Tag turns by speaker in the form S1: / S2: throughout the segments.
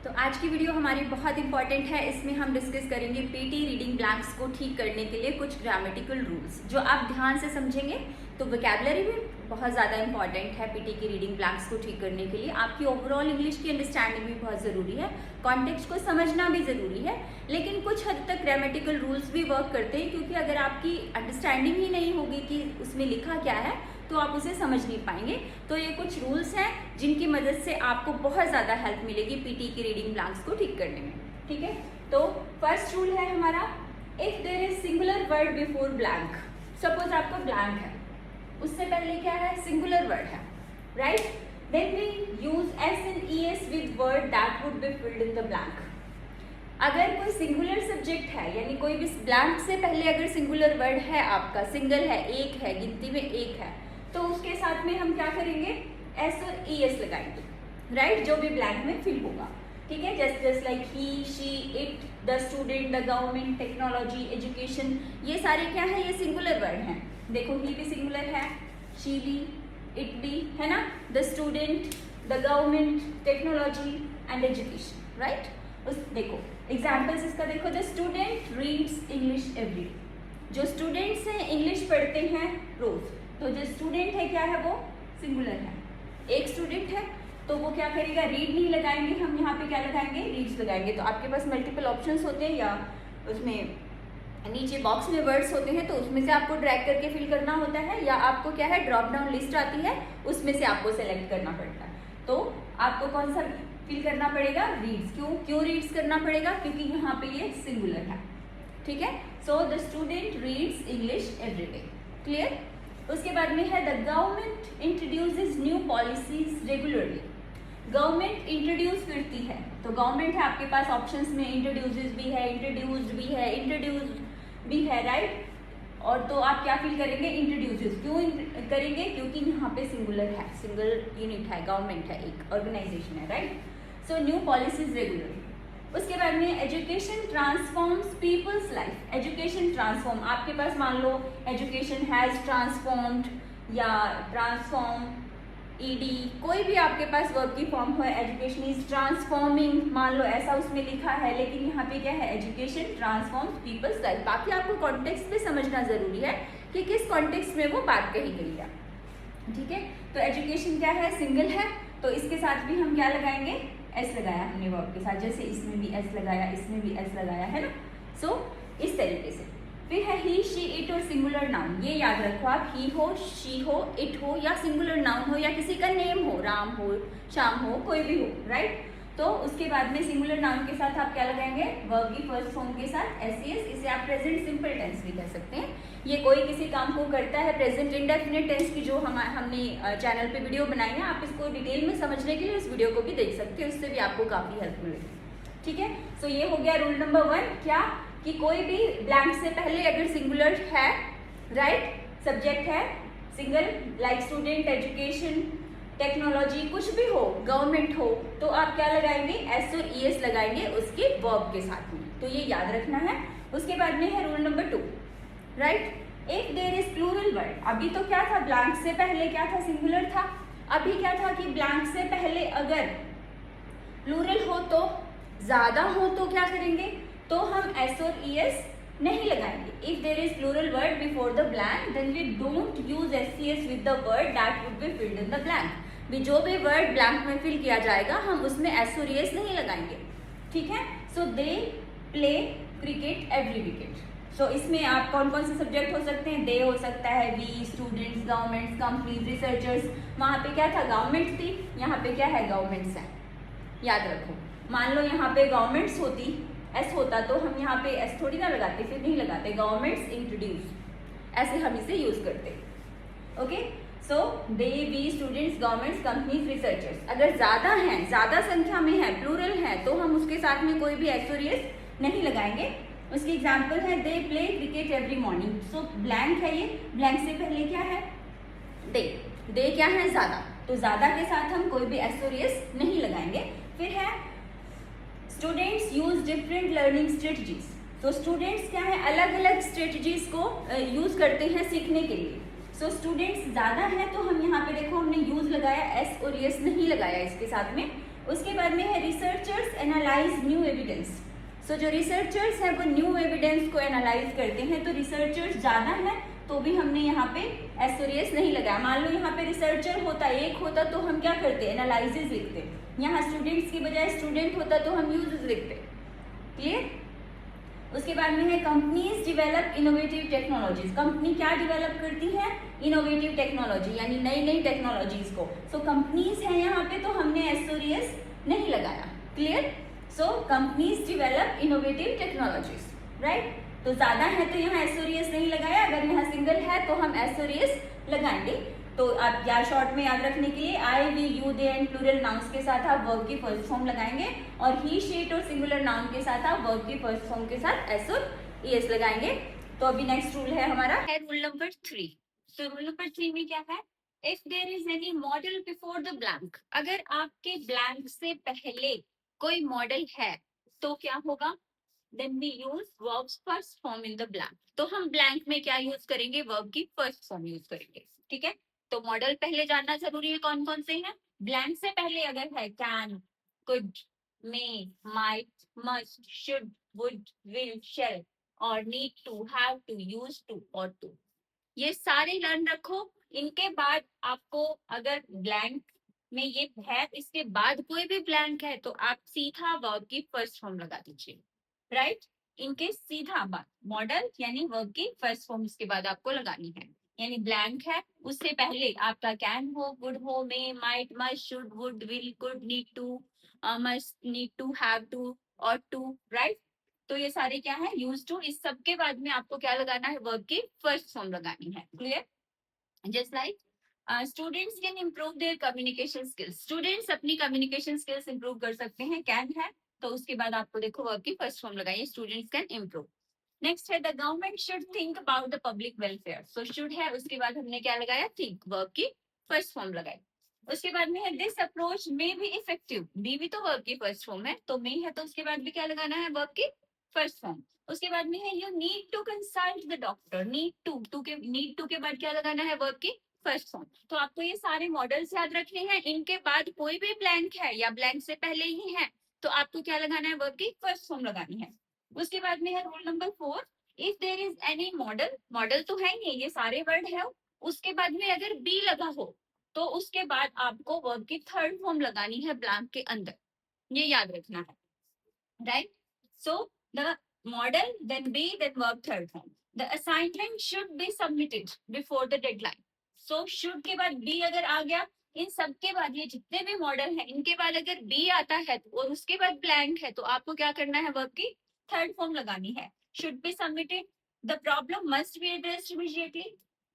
S1: तो आज की वीडियो हमारी बहुत इंपॉर्टेंट है। इसमें हम डिस्कस करेंगे पीटी रीडिंग ब्लैंक्स को ठीक करने के लिए कुछ ग्रामेटिकल रूल्स जो आप ध्यान से समझेंगे तो वोकैबुलरी भी बहुत ज़्यादा इंपॉर्टेंट है पीटी की रीडिंग ब्लैंक्स को ठीक करने के लिए। आपकी ओवरऑल इंग्लिश की अंडरस्टैंडिंग भी बहुत ज़रूरी है, कॉन्टेक्स्ट को समझना भी ज़रूरी है, लेकिन कुछ हद तक ग्रामेटिकल रूल्स भी वर्क करते हैं क्योंकि अगर आपकी अंडरस्टैंडिंग ही नहीं होगी कि उसमें लिखा क्या है तो आप उसे समझ नहीं पाएंगे। तो ये कुछ रूल्स हैं जिनकी मदद से आपको बहुत ज़्यादा हेल्प मिलेगी पीटी की रीडिंग ब्लैंक्स को ठीक करने में। ठीक है, तो फर्स्ट रूल है हमारा, if there is singular word before blank. Suppose आपका ब्लैंक है, उससे पहले क्या है, सिंगुलर वर्ड है, right? Then we use S and E S with word that would be filled in the blank. अगर कोई सिंगुलर सब्जेक्ट है, यानी कोई भी ब्लैंक से पहले अगर सिंगुलर वर्ड है, आपका सिंगल है, एक है, गिनती में एक है, तो उसके साथ में हम क्या करेंगे, एस और ई एस लगाएंगे, राइट? जो भी ब्लैंक में फिल होगा, ठीक है? Just like he, she, it, the student, the government, technology, education, ये सारे क्या है, ये सिंगुलर वर्ड हैं। देखो ही भी सिंगुलर है, शी भी, इट भी, है ना? The student, the government, technology and education, right? उस देखो एग्जाम्पल्स इसका देखो, the student reads English every. जो स्टूडेंट्स हैं इंग्लिश पढ़ते हैं रोज, तो जो स्टूडेंट है क्या है, वो सिंगुलर है। एक स्टूडेंट है तो वो क्या करेगा, रीड नहीं लगाएंगे हम, यहाँ पे क्या लगाएंगे, रीड्स लगाएंगे। तो आपके पास मल्टीपल ऑप्शंस होते हैं या उसमें नीचे बॉक्स में वर्ड्स होते हैं, तो उसमें से आपको ड्रैग करके फिल करना होता है, या आपको क्या है, ड्रॉप डाउन लिस्ट आती है, उसमें से आपको सेलेक्ट करना पड़ता है। तो आपको कौन सा फिल करना पड़ेगा, रीड्स। क्यों रीड्स करना पड़ेगा, क्योंकि यहाँ पे ये सिंगुलर है, ठीक है? So the student reads English every day. Clear? उसके बाद में है, the government introduces new policies regularly. Government introduce करती है, तो गवर्नमेंट है आपके पास ऑप्शंस में, इंट्रोड्यूसेस भी है, इंट्रोड्यूस्ड भी है, इंट्रोड्यूस्ड भी है, राइट? और तो आप क्या फील करेंगे, इंट्रोड्यूसेस। क्यों करेंगे, क्योंकि यहाँ पे सिंगुलर है, सिंगल यूनिट है, गवर्नमेंट है, एक ऑर्गेनाइजेशन है, right? So new policies regularly. उसके बाद में education transforms people's life. Education transform, आपके पास मान लो एजुकेशन हैज ट्रांसफॉर्म्ड या ट्रांसफॉर्म, ईडी, कोई भी आपके पास वर्ब की फॉर्म हो, एजुकेशन इज ट्रांसफॉर्मिंग, मान लो ऐसा उसमें लिखा है, लेकिन यहाँ पे क्या है, एजुकेशन ट्रांसफॉर्म्स पीपल्स लाइफ। बाकी आपको कॉन्टेक्स्ट भी समझना जरूरी है कि किस कॉन्टेक्स्ट में वो बात कही गई है, ठीक है? तो एजुकेशन क्या है, सिंगल है, तो इसके साथ भी हम क्या लगाएंगे, एस लगाया हमने वर्ब के साथ, जैसे इसमें भी एस लगाया, इसमें भी एस लगाया, है ना? सो इस तरीके से। फिर है ही, शी, इट और सिंगुलर नाउन। ये याद रखो आप, ही हो, शी हो, इट हो, या सिंगुलर नाउन हो, या किसी का नेम हो, राम हो, श्याम हो, कोई भी हो, राइट? तो उसके बाद में सिंगुलर नाउन के साथ आप क्या लगाएंगे, वर्ब की फर्स्ट फॉर्म के साथ एस सी एस। इसे आप प्रेजेंट सिंपल टेंस भी कह सकते हैं। ये कोई किसी काम को करता है, प्रेजेंट इंडेफिनिट टेंस की जो हमने चैनल पे वीडियो बनाई है, आप इसको डिटेल में समझने के लिए इस वीडियो को भी देख सकते हैं, उससे भी आपको काफ़ी हेल्प मिलेगी, ठीक है? सो ये हो गया रूल नंबर 1, क्या कि कोई भी ब्लैंक से पहले अगर सिंगुलर है, राइट, सब्जेक्ट है single, like student, education, technology, कुछ भी हो, गवर्नमेंट हो, तो आप क्या लगाएंगे, एस और ई एस लगाएंगे उसके वर्ब के साथ में। तो ये याद रखना है। उसके बाद में है rule number 2, right, if there is plural word. अभी तो क्या था, ब्लैंक से पहले क्या था, सिंगुलर था। अभी क्या था कि ब्लैंक से पहले अगर प्लूरल हो, तो ज्यादा हो, तो क्या करेंगे, तो हम एस और ई एस नहीं लगाएंगे। If there is plural word before the blank, then we don't use S C S with the word that would be filled in the blank. भी जो भी वर्ड ब्लैंक में फिल किया जाएगा, हम उसमें एस और ई एस नहीं लगाएंगे, ठीक है? So they play cricket every wicket. So इसमें आप कौन कौन से सब्जेक्ट हो सकते हैं, दे हो सकता है, we, students, governments, companies, researchers. वहाँ पे क्या था, गवर्नमेंट थी, यहाँ पे क्या है, गवर्नमेंट्स है, याद रखो। मान लो यहाँ पे गवर्नमेंट्स होती, एस होता, तो हम यहाँ पे एस थोड़ी ना लगाते, फिर नहीं लगाते, गवर्नमेंट्स इंट्रोड्यूस, ऐसे हम इसे यूज करते, okay? So they, we, students, governments, companies, researchers. अगर ज्यादा हैं, ज्यादा संख्या में है, प्लूरल है, तो हम उसके साथ में कोई भी एस और एस नहीं लगाएंगे। उसकी एग्जाम्पल है, दे प्ले क्रिकेट एवरी मॉर्निंग। सो ब्लैंक है ये, ब्लैंक से पहले क्या है, दे क्या है, ज्यादा, तो ज्यादा के साथ हम कोई भी एस और एस नहीं लगाएंगे। फिर है, students use different learning strategies. तो स्टूडेंट्स क्या है, अलग अलग स्ट्रेटजीज को यूज करते हैं सीखने के लिए। सो स्टूडेंट्स ज्यादा है, तो हम यहाँ पे देखो हमने यूज लगाया, एस और एस नहीं लगाया इसके साथ में। उसके बाद में है रिसर्चर्स एनालाइज न्यू एविडेंस। सो जो रिसर्चर्स हैं वो न्यू एविडेंस को एनालाइज करते हैं, तो रिसर्चर्स ज़्यादा हैं तो भी हमने यहाँ पे एसोरियस नहीं लगाया। मान लो यहाँ पे रिसर्चर होता, एक होता तो हम क्या करते, एनालिसिस लिखते। यहाँ स्टूडेंट्स की बजाय स्टूडेंट होता तो हम यूजेस लिखते। क्लियर? उसके बाद में है companies develop innovative technologies. Company क्या डेवलप करती है, इनोवेटिव टेक्नोलॉजी, यानी नई नई टेक्नोलॉजीज को। सो कंपनीज है यहाँ पे तो हमने एसोरियस नहीं लगाया। क्लियर? सो companies develop innovative technologies, right. तो ज्यादा है तो यहाँ एसोरियस नहीं लगाया, अगर यहाँ सिंगल है तो हम एसोरियस लगाएंगे। तो आप या शॉर्ट में याद रखने के लिए I, we, you, they and plural nouns के साथ आप वर्ब की फर्स्ट फॉर्म लगाएंगे, और ही, शी, इट और सिंगुलर नाउन के साथ आप वर्ब की फर्स्ट फॉर्म के साथ एस और ईएस लगाएंगे। तो अभी नेक्स्ट रूल है हमारा, है रूल नंबर 3। तो रूल नंबर 3 में क्या है, if there is any modal before the blank, अगर आपके ब्लैंक से पहले कोई मॉडल है तो क्या होगा, then we use verbs first form in the blank। तो हम blank में क्या यूज करेंगे, verb की first form यूज करेंगे। ठीक है, तो मॉडल पहले जानना जरूरी है, कौन कौन से हैं। ब्लैंक से पहले अगर है can, could, may, might, must, should, would, will, shall और need to, have to, used to और to, ये सारे लर्न रखो। इनके बाद आपको अगर ब्लैंक में ये है, इसके बाद कोई भी ब्लैंक है तो आप सीधा वर्ब की फर्स्ट फॉर्म लगा दीजिए, राइट। इनके सीधा बाद मॉडल यानी वर्ब की फर्स्ट फॉर्म इसके बाद आपको लगानी है। यानी ब्लैंक है, उससे पहले आपका कैन हो, वुड हो, may, might, must, should, would, will, could, need to, must, need to, have to और टू, राइट। तो ये सारे क्या है, यूज टू। इस सब के बाद में आपको क्या लगाना है, वर्ब की फर्स्ट फॉर्म लगानी है। Clear? Just like students can improve their communication skills, students अपनी कम्युनिकेशन स्किल्स इंप्रूव कर सकते हैं, कैन है तो उसके बाद आपको देखो वर्ब की फर्स्ट फॉर्म लगाइए, स्टूडेंट्स कैन इम्प्रूव। नेक्स्ट है the government should think about the public welfare. So should है, उसके बाद हमने क्या लगाया, थिंक, वर्ब की फर्स्ट फॉर्म लगाई। उसके बाद में है this approach may be effective, be भी तो वर्ब की फर्स्ट फॉर्म है, तो मे है तो उसके बाद भी क्या लगाना है, वर्ब की फर्स्ट फॉर्म। उसके बाद में है you need to consult the doctor, need to के बाद क्या लगाना है, वर्ब की फर्स्ट फॉर्म। तो आपको ये सारे मॉडल्स याद रखने हैं। इनके बाद कोई भी ब्लैंक है या ब्लैंक से पहले ही है तो आपको क्या लगाना है, वर्ब की फर्स्ट फॉर्म लगानी है। उसके बाद में है rule number 4, if there is any modal, modal तो है ही, ये सारे वर्ड है, उसके बाद में अगर बी लगा हो तो उसके बाद आपको वर्ब की थर्ड फॉर्म लगानी है ब्लैंक के अंदर, ये याद रखना है, right. So the modal then be then verb third form. The assignment should be submitted before the deadline. So should के बाद बी अगर आ गया, इन सब के बाद ये जितने भी मॉडल हैं इनके बाद अगर बी आता है और उसके बाद ब्लैंक है तो आपको क्या करना है, वर्ब की थर्ड फॉर्म लगानी है, should be submitted. The problem must be addressed immediately,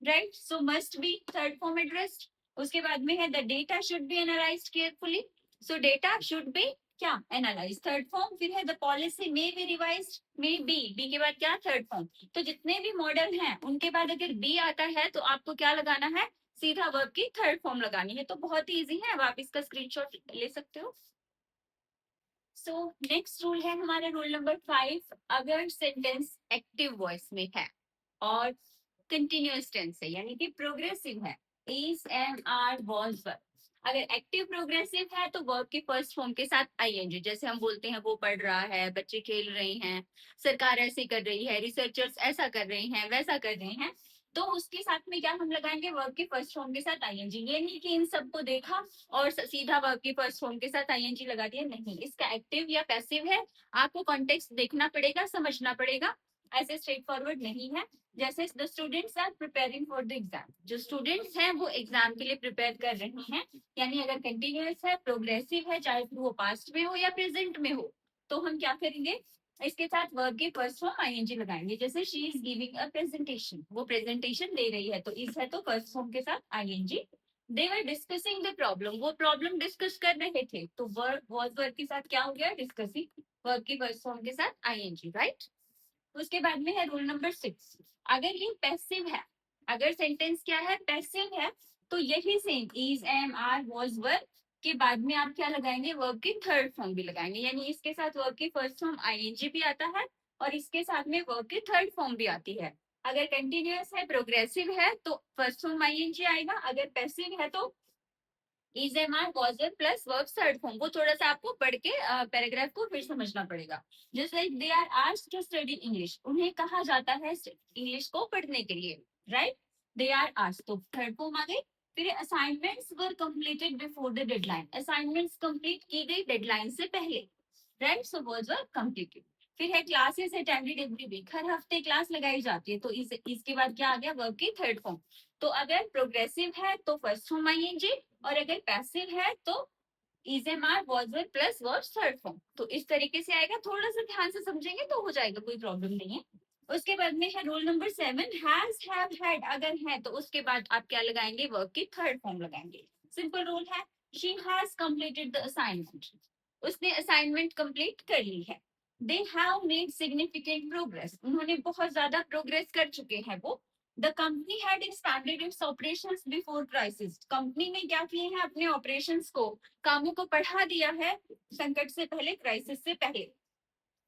S1: right. So must be third form addressed. उसके बाद में है the data should be analysed carefully. So data should be क्या, एनालाइज, थर्ड फॉर्म। फिर है the policy may be revised, may be के बाद क्या, थर्ड फॉर्म। तो जितने भी मॉडल हैं उनके बाद अगर बी आता है तो आपको क्या लगाना है, सीधा वर्ब की थर्ड फॉर्म लगानी है। तो बहुत ही इजी है, अब आप इसका स्क्रीनशॉट ले सकते हो। सो नेक्स्ट रूल है हमारा रूल नंबर 5, अगर सेंटेंस एक्टिव वॉइस में है और कंटिन्यूअस टेंस है यानी कि प्रोग्रेसिव है, इज, एम, आर, वॉज, वर। अगर एक्टिव प्रोग्रेसिव है तो वर्ब की फर्स्ट फॉर्म के साथ आईएनजी, जैसे हम बोलते हैं वो पढ़ रहा है, बच्चे खेल रहे हैं, सरकार ऐसे कर रही है, रिसर्चर्स ऐसा कर रहे हैं, वैसा कर रहे हैं, तो उसके साथ में क्या हम लगाएंगे, वर्ब की फर्स्ट फॉर्म के साथ आईएनजी। ये नहीं कि इन सबको देखा और सीधा वर्ब की फर्स्ट फॉर्म के साथ आईएनजी लगा दिया, नहीं, इसका एक्टिव या पैसिव है, आपको कॉन्टेक्स्ट देखना पड़ेगा, समझना पड़ेगा, ऐसे स्ट्रेट फॉरवर्ड नहीं है। जैसे the students are preparing for the exam, जो स्टूडेंट्स हैं वो एग्जाम के लिए प्रिपेयर कर रहे हैं, यानी अगर कंटिन्यूअस है, प्रोग्रेसिव है, चाहे फिर वो पास्ट में हो या प्रेजेंट में हो, तो हम क्या करेंगे, इसके साथ वर्ब की फर्स्ट फॉर्म आईएनजी लगाएंगे। जैसे she is giving a presentation, वो प्रेजेंटेशन दे रही है तो इज है तो फर्स्ट फॉर्म के साथ ING. They were discussing the problem, वो प्रॉब्लम डिस्कस कर रहे थे तो वर्ब वॉज वर्ब के साथ क्या हो गया, डिस्कसिंग, वर्ब की फर्स्ट फॉर्म के साथ आईएनजी, राइट। उसके बाद में है रूल नंबर 6, अगर ये पैसिव है, अगर सेंटेंस क्या है, पैसिव है, तो यही same is, am, are, was, were के बाद में आप क्या लगाएंगे, वर्ब की थर्ड फॉर्म भी लगाएंगे, यानी इसके साथ वर्ब की फर्स्ट फॉर्म आईएनजी भी आता है और इसके साथ में वर्ब की थर्ड फॉर्म भी आती है। अगर कंटिन्यूअस है, प्रोग्रेसिव है तो फर्स्ट फॉर्म आईएनजी आएगा, अगर पैसिव है तो is am are was were plus verb third form. वो थोड़ा सा आपको पढ़ के पैराग्राफ को फिर समझना पड़ेगा। Just like they are asked to study English, उन्हें कहा जाता है इंग्लिश को पढ़ने के लिए, राइट। दे आर आस्क्ड, तो थर्ड फॉर्म आ गई। फिर assignments were completed before the deadline, assignments complete की गई डेडलाइन से पहले, right. So words were completed. फिर है क्लासेस अटेंडेड एवरी वीक, हर हफ्ते क्लास लगाई जाती है, तो इसके बाद क्या आ गया, वर्ब की थर्ड फॉर्म। तो अगर प्रोग्रेसिव है तो फर्स्ट फॉर्म आईएनजी, और अगर पैसिव है तो is am are was were plus verb third form. तो इस तरीके से आएगा, थोड़ा सा ध्यान से समझेंगे तो हो जाएगा, कोई प्रॉब्लम नहीं है। उसके बाद में है rule number 7, has have had, अगर है तो उसके बाद आप क्या लगाएंगे, वर्ब की थर्ड फॉर्म लगाएंगे। सिंपल रूल है। She has completed the assignment, उसने असाइनमेंट कंप्लीट कर ली है। They have made significant progress, उन्होंने बहुत ज्यादा प्रोग्रेस कर चुके हैं वो। The company had expanded it's operations before crisis, company ने क्या किए हैं, अपने ऑपरेशंस को, कामों को बढ़ा दिया है संकट से पहले, क्राइसिस से पहले,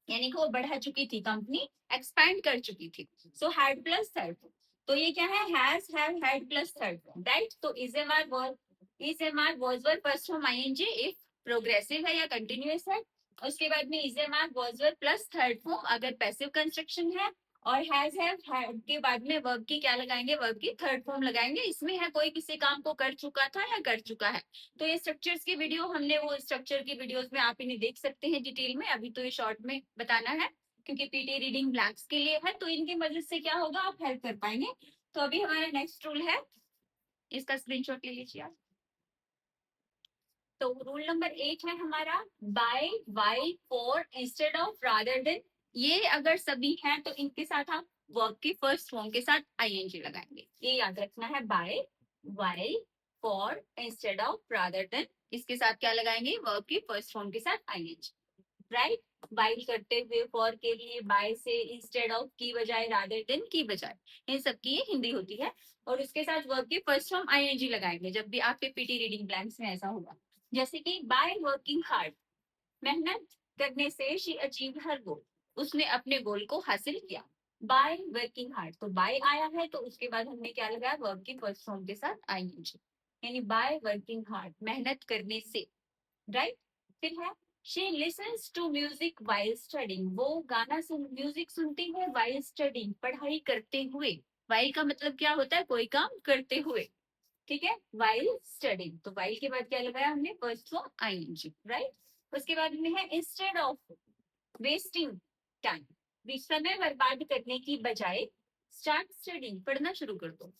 S1: यानी कि वो बढ़ा चुकी थी कंपनी, एक्सपैंड कर चुकी थी। सो हैड प्लस थर्ड, तो ये क्या है, has have had plus third, right. तो is am are verb, is am are was verb first form ING if progressive है या कंटिन्यूअस है। उसके बाद में is am are was verb plus third form अगर पैसिव कंस्ट्रक्शन है, और हैज हैव हैड के बाद में वर्ब की क्या लगाएंगे, वर्ब की थर्ड फॉर्म लगाएंगे। इसमें है कोई किसी काम को कर चुका था या कर चुका है। तो ये स्ट्रक्चर्स की वीडियो हमने, वो स्ट्रक्चर की वीडियोस में आप इन्हें देख सकते हैं डिटेल में, अभी तो ये शॉर्ट में बताना है क्योंकि पीटी रीडिंग ब्लैंक्स के लिए है, तो इनकी मदद से क्या होगा, आप हेल्प कर पाएंगे। तो अभी हमारा नेक्स्ट रूल है, इसका स्क्रीनशॉट ले लीजिए आप। तो रूल नंबर 8 है हमारा, by why for instead of rather than. ये अगर सभी हैं तो इनके साथ आप वर्ब की फर्स्ट फॉर्म के साथ आईएनजी लगाएंगे, ये याद रखना है। By why for instead of rather than, इसके साथ क्या लगाएंगे, वर्ब की फर्स्ट फॉर्म के साथ आईएनजी, राइट। बाई करते हुए, फॉर के लिए बाय से, इंस्टेड ऑफ की बजाय, रादर देन की बजाय, इन सबकी ये हिंदी होती है। और उसके साथ वर्ब की फर्स्ट फॉर्म आईएनजी लगाएंगे जब भी आपके पीटी रीडिंग ब्लैंक्स में ऐसा होगा। जैसे कि बाय वर्किंग हार्ड, मेहनत करने से शी अचीव हर गोल, उसने अपने गोल को हासिल किया। बाय वर्किंग हार्ड, तो बाय आया है तो उसके बाद हमने क्या लगाया, वर्ब की फर्स्ट फॉर्म के साथ आईएनजी, यानी बाय वर्किंग हार्ड, मेहनत करने से, राइट। फिर है she listens to music while studying, वो गाना सुन, म्यूजिक सुनती है वाइल स्टडिंग, पढ़ाई करते हुए। वाइल का मतलब क्या होता है, कोई काम करते हुए, ठीक है, वाइल स्टडिंग। तो वाइल के बाद क्या लगाया हमने, फर्स्ट फॉर्म आईएनजी, राइट। उसके बाद में है इंस्टेड ऑफ वेस्टिंग टाइम, समय बर्बाद करने की बजाय स्टार्ट स्टडिंग, पढ़ना शुरू कर दो।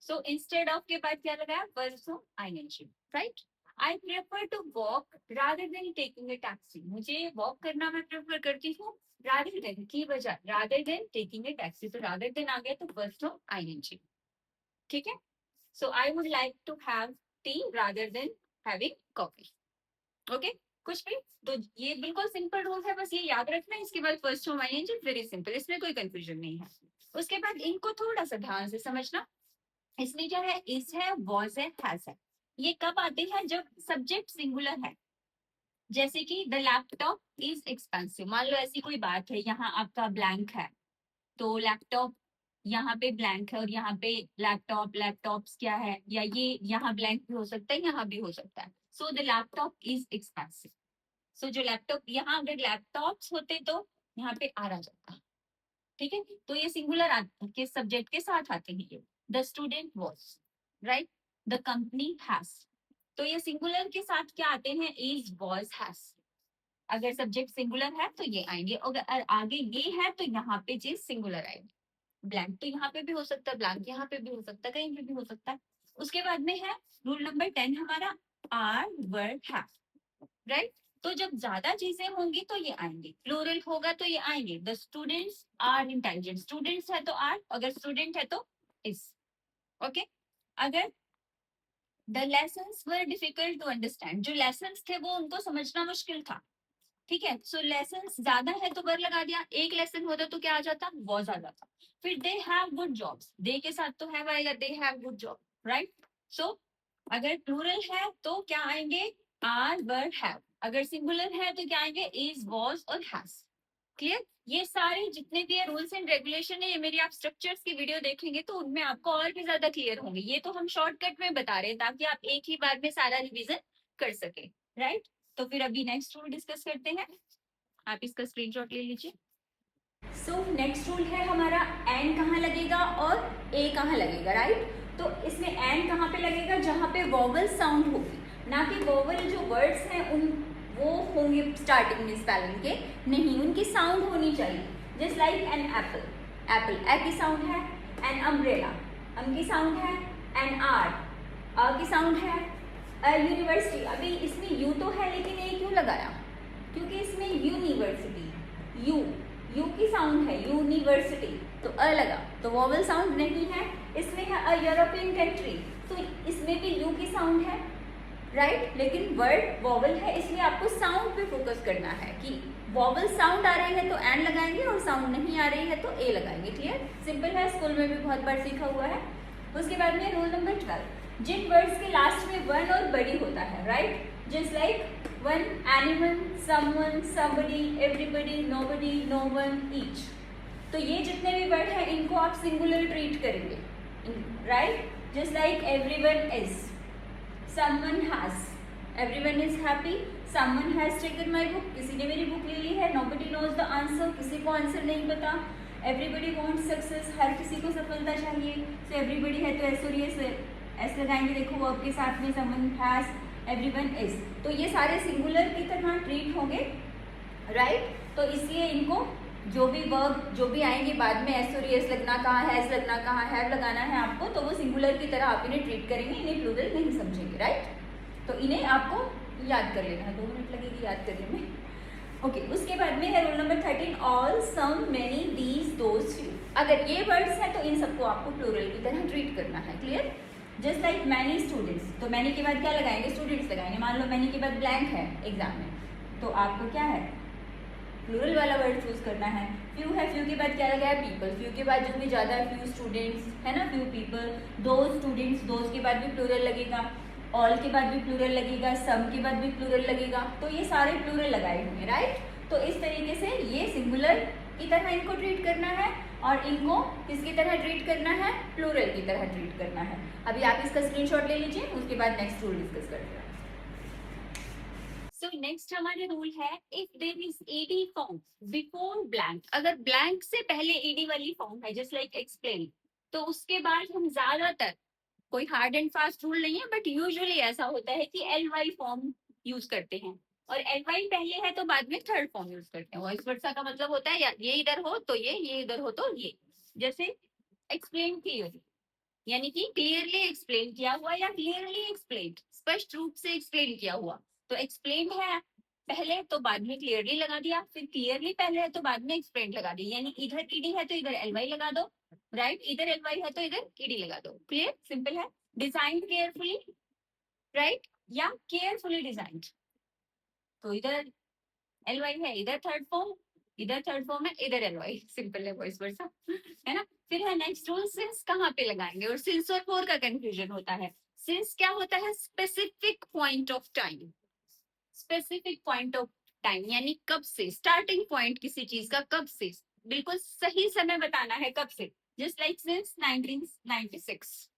S1: सो इंस्टेड ऑफ के बाद क्या लगाया, first form ING, right. I prefer to walk rather than taking a taxi, मुझे वॉक करना मैं प्रेफर करती हूँ रादर देन की बजाय, rather than taking a taxi, तो रादर देन आ गया तो फर्स्ट फॉर्म आईएनजी, ठीक है। So I would like to have tea rather than having coffee. Okay? कुछ भी, तो ये बिल्कुल सिंपल रूल है, बस ये याद रखना है। इसके बाद first form ING, very simple, इसमें कोई कंफ्यूजन नहीं है। उसके बाद इनको थोड़ा सा ध्यान से समझना। इसमें क्या है, इज है, वॉज है, हैज है। ये कब आते हैं, जब सब्जेक्ट सिंगुलर है। जैसे कि द लैपटॉप इज एक्सपेंसिव, मान लो ऐसी कोई बात है, यहाँ आपका ब्लैंक है, तो लैपटॉप यहाँ पे ब्लैंक है और यहाँ पे लैपटॉप, लैपटॉप्स क्या है, या ये यहाँ ब्लैंक भी हो सकता है, यहाँ भी हो सकता है। So the laptop is expensive. So जो लैपटॉप, यहाँ अगर लैपटॉप्स होते तो यहाँ पे आ जाता, ठीक है। तो ये सिंगुलर के सब्जेक्ट के साथ आते हैं ये। The student was, right. The company has, तो ये सिंगुलर के साथ क्या आते हैं, इज, वॉज, हैज। अगर सब्जेक्ट सिंगुलर है तो ये आएंगे, अगर आगे ये है तो यहाँ पे चीज सिंगुलर आएगी। ब्लैंक तो यहाँ पे भी हो सकता है, ब्लैंक यहाँ पे भी हो सकता है, कहीं पे भी हो सकता है। उसके बाद में है रूल नंबर 10 हमारा, आर, वर, हैव, राइट। तो जब ज्यादा चीजें होंगी तो ये आएंगे, प्लूरल होगा तो ये आएंगे। The students are intelligent, students है तो आर, अगर स्टूडेंट है तो इज, ओके। अगर the lessons were difficult to understand, जो लेसन्स थे वो उनको समझना मुश्किल था, ठीक है। सो लेसन ज्यादा है तो वर लगा दिया, एक लेसन होता तो क्या आ जाता, वॉज आ जाता। फिर they have good jobs, they के साथ तो हैव आएगा, they have good job, right. So अगर प्लूरल है तो क्या आएंगे, आर, वर, हैव। अगर सिंगुलर है तो क्या आएंगे, इज, वॉज और हैज, क्लियर? ये सारे जितने भी रूल्स एंड रेगुलेशन है, ये मेरी आप स्ट्रक्चर्स की वीडियो देखेंगे तो उनमें आपको और भी ज्यादा क्लियर होंगे। ये तो हम शॉर्टकट में बता रहे हैं ताकि आप एक ही बार में सारा रिवीजन कर सके, राइट? तो फिर अभी नेक्स्ट रूल डिस्कस करते हैं। आप इसका स्क्रीनशॉट ले लीजिए। सो नेक्स्ट रूल है हमारा एन कहाँ लगेगा और ए कहाँ लगेगा, राइट? तो इसमें एन कहाँ पे लगेगा? जहाँ पे वॉवल साउंड होगी, ना कि वॉवल जो वर्ड्स हैं उन वो होंगे स्टार्टिंग में स्पेलिंग के, नहीं, उनकी साउंड होनी चाहिए। Just like an apple, apple A की साउंड है। एन अम्ब्रेला, अम की साउंड है। एन आर्ट, आ की साउंड है। यूनिवर्सिटी, अभी इसमें यू तो है लेकिन ए क्यों लगाया? क्योंकि इसमें यूनिवर्सिटी, यू यू की साउंड है, यूनिवर्सिटी, तो अ लगा, तो वॉवल साउंड नहीं है। इसमें है अ यूरोपियन कंट्री, तो इसमें भी यू की साउंड है, राइट? लेकिन वर्ड वॉवल है, इसलिए आपको साउंड पे फोकस करना है कि वॉवल साउंड आ रही है तो एन लगाएंगे और साउंड नहीं आ रही है तो ए लगाएंगे। क्लियर? सिंपल है, स्कूल में भी बहुत बार सीखा हुआ है। उसके बाद में रूल नंबर 12, जिन वर्ड्स के लास्ट में वन और बड़ी होता है, right? Just like one, animal, someone, somebody, everybody, nobody, no one, each, तो ये जितने भी वर्ड हैं इनको आप सिंगुलर ट्रीट करेंगे, right? Just like everyone is, someone has, everyone is happy, someone has taken my book, किसी ने मेरी बुक ले ली है। nobody knows the answer, किसी को आंसर नहीं पता। everybody wants success, हर किसी को सफलता चाहिए। so everybody है तो एस और एस लगाएंगे, देखो वर्ब के साथ में someone has, everyone is, तो ये सारे सिंगुलर की तरह ट्रीट होंगे, राइट? तो इसलिए इनको जो भी वर्ब जो भी आएंगे बाद में एस और एस लगना कहाँ, हैज लगना कहाँ, हैव लगाना है आपको, तो वो सिंगुलर की तरह आप इन्हें ट्रीट करेंगे, इन्हें प्लूरल नहीं समझेंगे, राइट? तो इन्हें आपको याद कर लेना है, 2 मिनट लगेगी याद करने में। ओके, उसके बाद में है rule number 13, all, some, many, these, those, few. अगर ये वर्ड्स हैं तो इन सबको आपको प्लूरल की तरह ट्रीट करना है। Clear? Just like many students, तो मैनी के बाद क्या लगाएंगे? स्टूडेंट्स लगाएंगे। मान लो मैनी के बाद ब्लैंक है एग्जाम में, तो आपको क्या है? प्लूरल वाला वर्ड चूज करना है। फ्यू है, फ्यू के बाद क्या लगाया? पीपल, फ्यू के बाद जो भी ज़्यादा है, फ्यू स्टूडेंट्स है ना, few people. Those students, those के बाद भी प्लूरल लगेगा। ऑल के बाद भी प्लूरल लगेगा, सम के बाद भी प्लूरल लगेगा, तो ये सारे प्लूरल लगाए होंगे, राइट? तो इस तरीके से ये सिंगुलर की तरह इनको ट्रीट करना है और इनको किसकी तरह ट्रीट करना है? प्लूरल की तरह ट्रीट करना है। अभी आप इसका स्क्रीनशॉट ले लीजिए, उसके बाद नेक्स्ट रूल डिस्कस करते हैं। सो नेक्स्ट हमारे रूल है, if there is ED form before blank, अगर ब्लैंक से पहले ईडी वाली फॉर्म है, जस्ट लाइक एक्सप्लेन, तो उसके बाद हम ज्यादातर, कोई हार्ड एंड फास्ट रूल नहीं है, बट यूजुअली ऐसा होता है कि एल वाई फॉर्म यूज करते हैं, और एल वाई पहले है तो बाद में थर्ड फॉर्म यूज करते हैं। वॉइस वर्सा का मतलब होता है या ये इधर हो तो ये इधर हो तो ये। जैसे एक्सप्लेन क्लियरली, यानी कि क्लियरली एक्सप्लेन किया हुआ या क्लियरली एक्सप्लेन, स्पष्ट रूप से एक्सप्लेन किया हुआ। तो एक्सप्लेन है पहले तो बाद में क्लियरली लगा दिया, फिर क्लियरली पहले है तो बाद में एक्सप्लेन लगा दिया, यानी इधर ईडी है तो इधर एल वाई लगा दो, राइट? इधर एल वाई है तो इधर ईडी लगा दो। क्लियर? सिंपल है। Design carefully, right? या केयरफुली डिजाइन, तो इधर एल वाई है, इधर थर्ड फॉर्म, इधर थर्ड फॉर्म है, इधर एल वाई। सिंपल है, वॉइस वर्सा, है ना? फिर है नेक्स्ट रूल, सिंस कहाँ पे लगाएंगे, और सिंस और फोर का कंफ्यूजन होता है। सिंस क्या होता है? Specific point of time, specific point of time यानी कब से, स्टार्टिंग पॉइंट किसी चीज का कब से, बिल्कुल सही समय बताना है कब से। जस्ट लाइक सिंस 1996,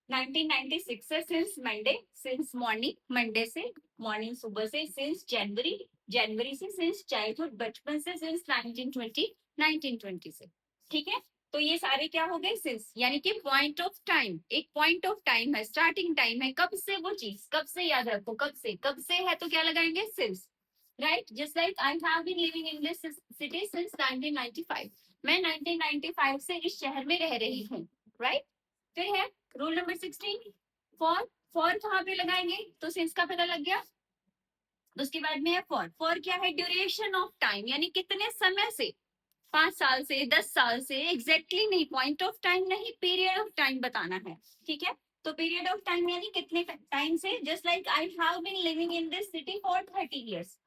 S1: 1996 से since Monday, since morning, Monday से मॉर्निंग सुबह से, सिंस जनवरी, जनवरी से, सिंस चाइल्डहुड बचपन से, सिंस 1920, 1920 से। ठीक है? तो ये सारे क्या हो गए? सिंस, यानी कि पॉइंट ऑफ टाइम, एक पॉइंट ऑफ टाइम है, स्टार्टिंग टाइम है, कब से वो चीज, कब से याद रखो, कब से है तो क्या लगाएंगे? Since, right? Just like I have been living in this city since 1995, मैं 1995 से इस शहर में रह रही हूँ, राइट? फिर है रूल नंबर 16, फॉर, फॉर कहाँ पे लगाएंगे? तो सिंस का पता लग गया। उसके बाद में है फॉर, फॉर क्या है? ड्यूरेशन ऑफ टाइम, यानी कितने समय से, 5 साल से, 10 साल से, एग्जैक्टली नहीं, पॉइंट ऑफ टाइम नहीं, पीरियड ऑफ टाइम बताना है। ठीक है? तो पीरियड ऑफ टाइम यानी कितने टाइम से। Just like I have been living in this city for 30 years,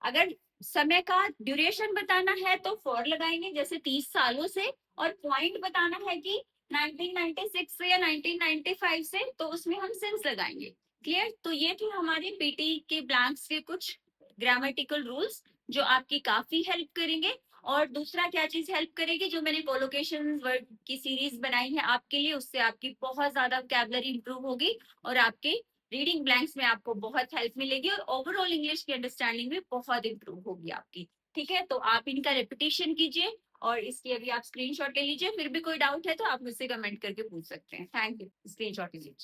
S1: अगर समय का ड्यूरेशन बताना है तो फॉर लगाएंगे, जैसे 30 सालों से, और पॉइंट बताना है कि 1996 से या 1995 से, तो उसमें हम सिंस लगाएंगे। क्लियर? तो ये थे हमारे पीटी के ब्लैंक्स के कुछ ग्रामेटिकल रूल्स जो आपकी काफी हेल्प करेंगे और दूसरा क्या चीज हेल्प करेगी, जो मैंने कोलोकेशन वर्ड की सीरीज बनाई है आपके लिए, उससे आपकी बहुत ज्यादा वोकैबुलरी इंप्रूव होगी और आपके रीडिंग ब्लैंक्स में आपको बहुत हेल्प मिलेगी और ओवरऑल इंग्लिश की अंडरस्टैंडिंग भी बहुत इंप्रूव होगी आपकी। ठीक है, तो आप इनका रिपीटिशन कीजिए और इसकी अभी आप स्क्रीनशॉट ले लीजिए। फिर भी कोई डाउट है तो आप मुझसे कमेंट करके पूछ सकते हैं। थैंक यू, स्क्रीनशॉट लीजिए।